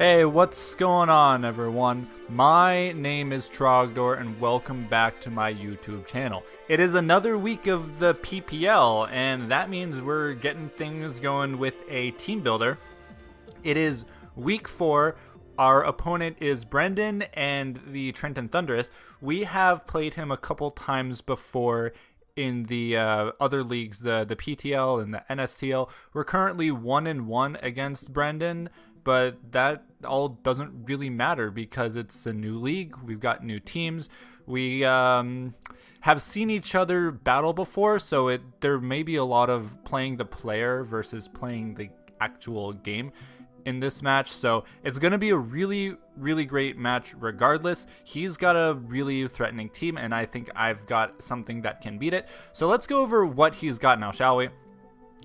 Hey, what's going on, everyone? My name is Trogdor, and welcome back to my YouTube channel. It is another week of the PPL, and that means we're getting things going with a team builder. It is week 4. Our opponent is Brendan and the Trenton Thundurus. We have played him a couple times before in the other leagues, the PTL and the NSTL. We're currently 1-1 against Brendan, but that all doesn't really matter because it's a new league. We've got new teams. We have seen each other battle before, so there may be a lot of playing the player versus playing the actual game in this match. So it's going to be a really great match regardless. He's got a really threatening team, and I think I've got something that can beat it. So let's go over what he's got now, shall we?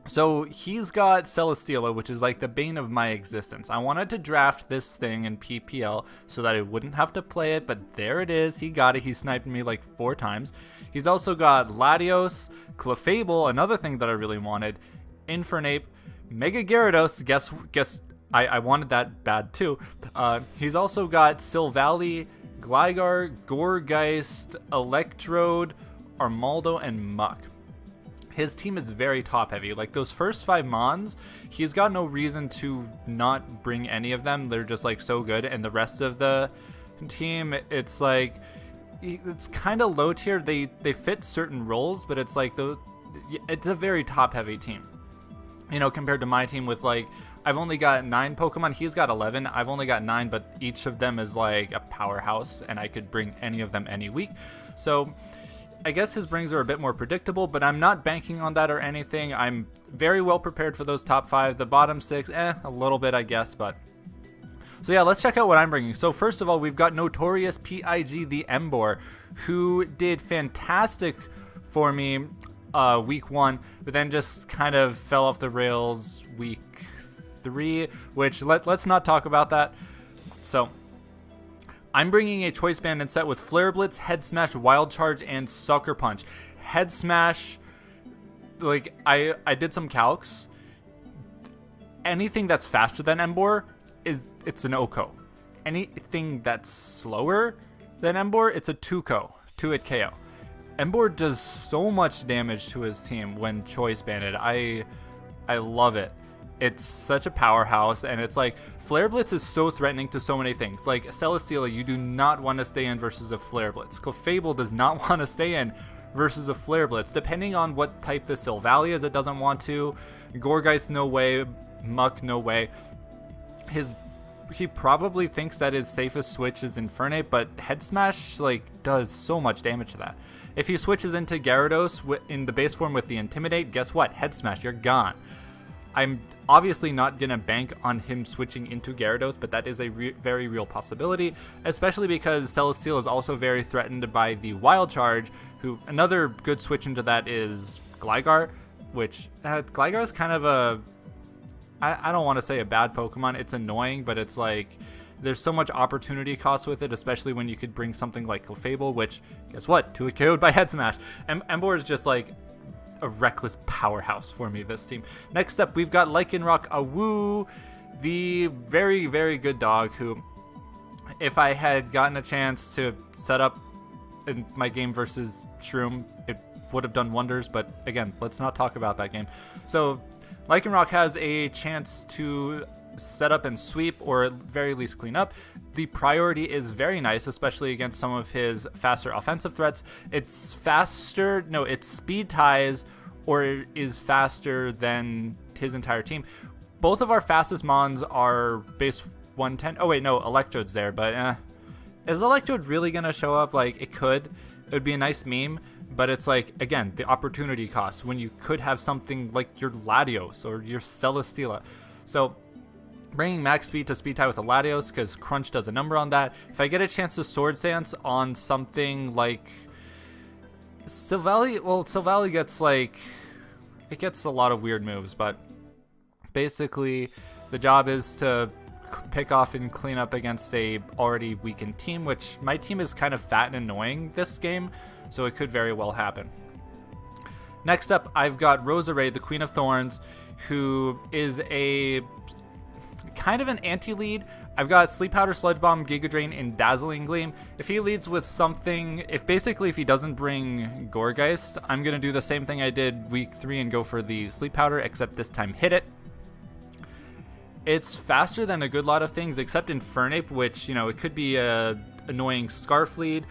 So he's got Celesteela, which is like the bane of my existence. I wanted to draft this thing in PPL so that I wouldn't have to play it, but there it is. He got it. He sniped me like 4 times. He's also got Latios, Clefable, another thing that I really wanted, Infernape, Mega Gyarados. Guess I wanted that bad too. He's also got Silvally, Gligar, Gourgeist, Electrode, Armaldo, and Muck. His team is very top heavy. Like those first 5 Mons, he's got no reason to not bring any of them. They're just like so good. And the rest of the team, it's like, it's kind of low tier. They fit certain roles, but it's like it's a very top heavy team. You know, compared to my team with like, I've only got 9 Pokemon. He's got 11. I've only got 9, but each of them is like a powerhouse, and I could bring any of them any week. So I guess his brings are a bit more predictable, but I'm not banking on that or anything. I'm very well prepared for those top 5. The bottom 6, a little bit, I guess, but... So yeah, let's check out what I'm bringing. So first of all, we've got Notorious PIG the Emboar, who did fantastic for me week 1, but then just kind of fell off the rails week 3, which let's not talk about that. So I'm bringing a Choice Band and set with Flare Blitz, Head Smash, Wild Charge, and Sucker Punch. Head Smash, like, I did some calcs. Anything that's faster than Emboar, it's an OHKO. Anything that's slower than Emboar, it's a 2-KO, 2-hit KO. Emboar does so much damage to his team when Choice Banded. I love it. It's such a powerhouse, and it's like Flare Blitz is so threatening to so many things. Like Celesteela, you do not want to stay in versus a Flare Blitz. Clefable does not want to stay in versus a Flare Blitz. Depending on what type the Silvally is, it doesn't want to. Gourgeist, no way. Muck, no way. He probably thinks that his safest switch is Infernape, but Head Smash like does so much damage to that. If he switches into Gyarados in the base form with the Intimidate, guess what? Head Smash, you're gone. I'm obviously not going to bank on him switching into Gyarados, but that is a very real possibility, especially because Celesteela is also very threatened by the Wild Charge, who another good switch into that is Gligar, which Gligar is kind of a, I don't want to say a bad Pokemon, it's annoying, but it's like, there's so much opportunity cost with it, especially when you could bring something like Clefable, which, guess what, 2-hit KO'd by Head Smash. Emboar is just like a reckless powerhouse for me, this team. Next up, we've got Lycanroc Awu, the very good dog who, if I had gotten a chance to set up in my game versus Shroom, it would have done wonders, but again, let's not talk about that game. So Lycanroc has a chance to set up and sweep, or at very least clean up. The priority is very nice, especially against some of his faster offensive threats. It's speed ties or is faster than his entire team. Both of our fastest Mons are base 110. Oh wait, no, Electrode's there, but is Electrode really gonna show up? Like, it could. It would be a nice meme, but it's like, again, the opportunity cost when you could have something like your Latios or your Celesteela. So bringing max speed to speed tie with a Latios, because Crunch does a number on that. If I get a chance to Sword Stance on something like Silvally, well, Silvally gets like, it gets a lot of weird moves, but basically the job is to pick off and clean up against a already weakened team, which my team is kind of fat and annoying this game, so it could very well happen. Next up, I've got Roserade, the Queen of Thorns, who is a kind of an anti-lead. I've got Sleep Powder, Sludge Bomb, Giga Drain, and Dazzling Gleam. If he leads with something, if he doesn't bring Gourgeist, I'm going to do the same thing I did week 3 and go for the Sleep Powder, except this time hit it. It's faster than a good lot of things, except Infernape, which, you know, it could be a annoying Scarf lead.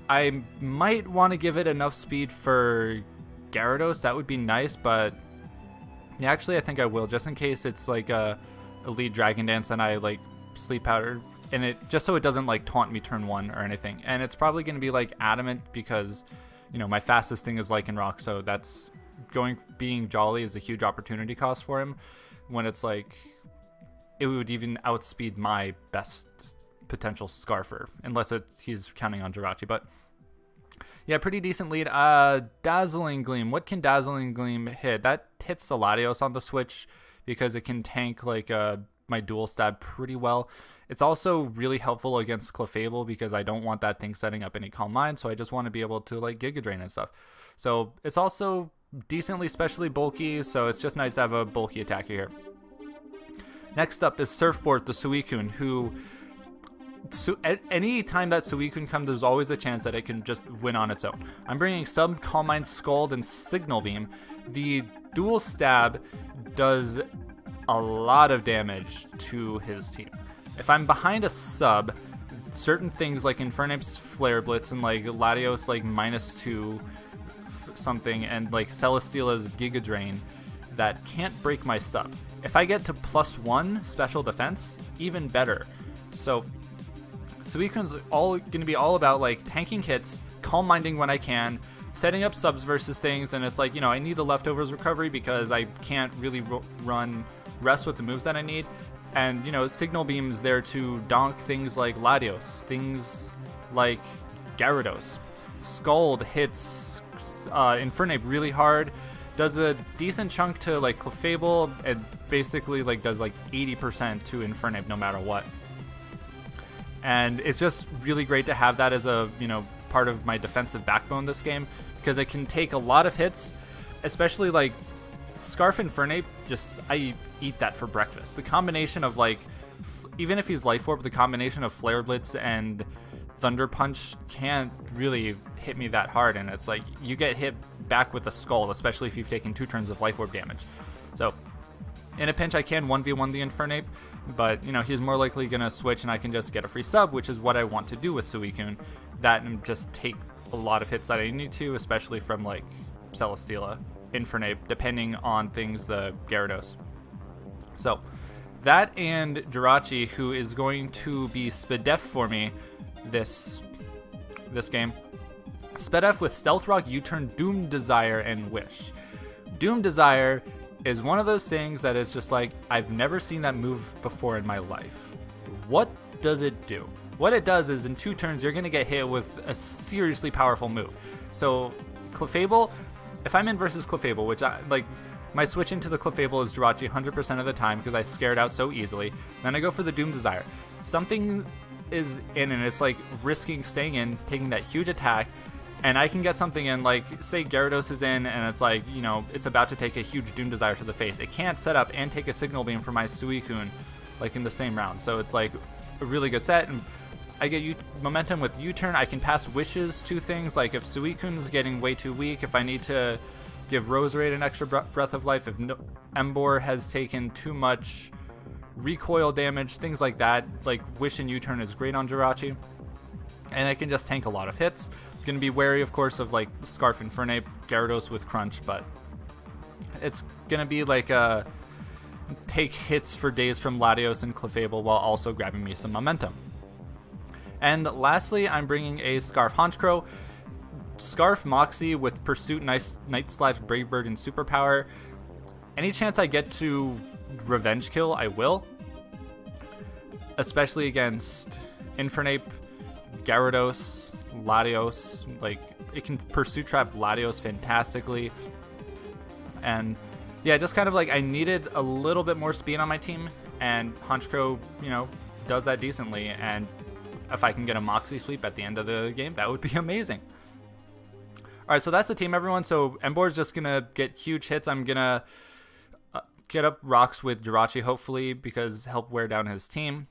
I might want to give it enough speed for Gyarados. That would be nice, but yeah, actually I think I will, just in case it's like a lead Dragon Dance and I like Sleep Powder and it, just so it doesn't like taunt me turn 1 or anything. And it's probably going to be like Adamant because, you know, my fastest thing is Lycanroc, so that's being Jolly is a huge opportunity cost for him when it's like it would even outspeed my best potential Scarfer, unless he's counting on Jirachi. But yeah, pretty decent lead. Dazzling Gleam. What can Dazzling Gleam hit? That hits the Latios on the switch because it can tank like my dual stab pretty well. It's also really helpful against Clefable because I don't want that thing setting up any Calm Mind, so I just want to be able to like Giga Drain and stuff. So it's also decently specially bulky, so it's just nice to have a bulky attacker here. Next up is Surfboard, the Suicune, who at any time that Suicune comes, there's always a chance that it can just win on its own. I'm bringing Sub, Calm Mind, Scald, and Signal Beam. The dual stab does a lot of damage to his team. If I'm behind a Sub, certain things like Infernape's Flare Blitz and like Latios like -2 something and like Celesteela's Giga Drain that can't break my Sub. If I get to +1 special defense, even better. So Suicune's going to be all about like tanking hits, calm minding when I can, setting up subs versus things, and it's like, you know, I need the leftovers recovery because I can't really run rest with the moves that I need. And, you know, Signal Beam's there to donk things like Latios, things like Gyarados. Scald hits Infernape really hard, does a decent chunk to like Clefable, and basically like does like 80% to Infernape no matter what. And it's just really great to have that as a, you know, part of my defensive backbone this game, because it can take a lot of hits, especially like Scarf Infernape. Just I eat that for breakfast. The combination of like, even if he's Life Orb, the combination of Flare Blitz and Thunder Punch can't really hit me that hard, and it's like you get hit back with a Skull, especially if you've taken 2 turns of Life Orb damage. So in a pinch, I can 1v1 the Infernape, but, you know, he's more likely going to switch and I can just get a free sub, which is what I want to do with Suicune. That and just take a lot of hits that I need to, especially from, like, Celesteela, Infernape, depending on things the Gyarados. So, that and Jirachi, who is going to be Spadef for me this game. Spadef with Stealth Rock, U-Turn, Doom Desire, and Wish. Doom Desire is one of those things that is just like, I've never seen that move before in my life. What does it do? What it does is in 2 turns, you're going to get hit with a seriously powerful move. So Clefable, if I'm in versus Clefable, which I like, my switch into the Clefable is Jirachi 100% of the time because I scare it out so easily. Then I go for the Doom Desire. Something is in and it's like risking staying in, taking that huge attack, and I can get something in, like, say Gyarados is in, and it's like, you know, it's about to take a huge Doom Desire to the face. It can't set up and take a Signal Beam for my Suicune, like, in the same round. So it's, like, a really good set, and I get momentum with U-Turn. I can pass wishes to things, like if Suicune's getting way too weak, if I need to give Roserade an extra Breath of Life, if Emboar has taken too much recoil damage, things like that. Like, Wish and U-Turn is great on Jirachi, and I can just tank a lot of hits. Going to be wary, of course, of like Scarf Infernape, Gyarados with Crunch, but it's going to be like a take hits for days from Latios and Clefable while also grabbing me some momentum. And lastly, I'm bringing a Scarf Honchkrow, Scarf Moxie with Pursuit, Night Slash, Brave Bird, and Superpower. Any chance I get to Revenge Kill, I will, especially against Infernape, Gyarados, Latios. Like, it can Pursuit Trap Latios fantastically. And yeah, just kind of like I needed a little bit more speed on my team, and Honchkrow, you know, does that decently. And if I can get a Moxie Sweep at the end of the game, that would be amazing. Alright, so that's the team, everyone. So Emboar's just gonna get huge hits. I'm gonna get up rocks with Jirachi, hopefully, because help wear down his team.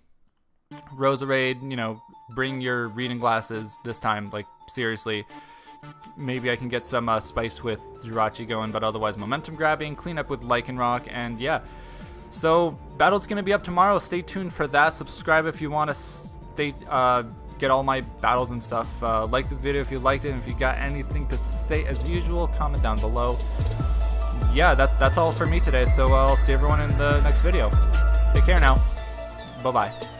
Roserade, you know, bring your reading glasses this time, like, seriously. Maybe I can get some spice with Jirachi going, but otherwise momentum grabbing, clean up with Lycanroc, and yeah. So, battle's going to be up tomorrow. Stay tuned for that. Subscribe if you want to get all my battles and stuff. Like this video if you liked it, and if you got anything to say, as usual, comment down below. Yeah, that's all for me today, so I'll see everyone in the next video. Take care now. Bye-bye.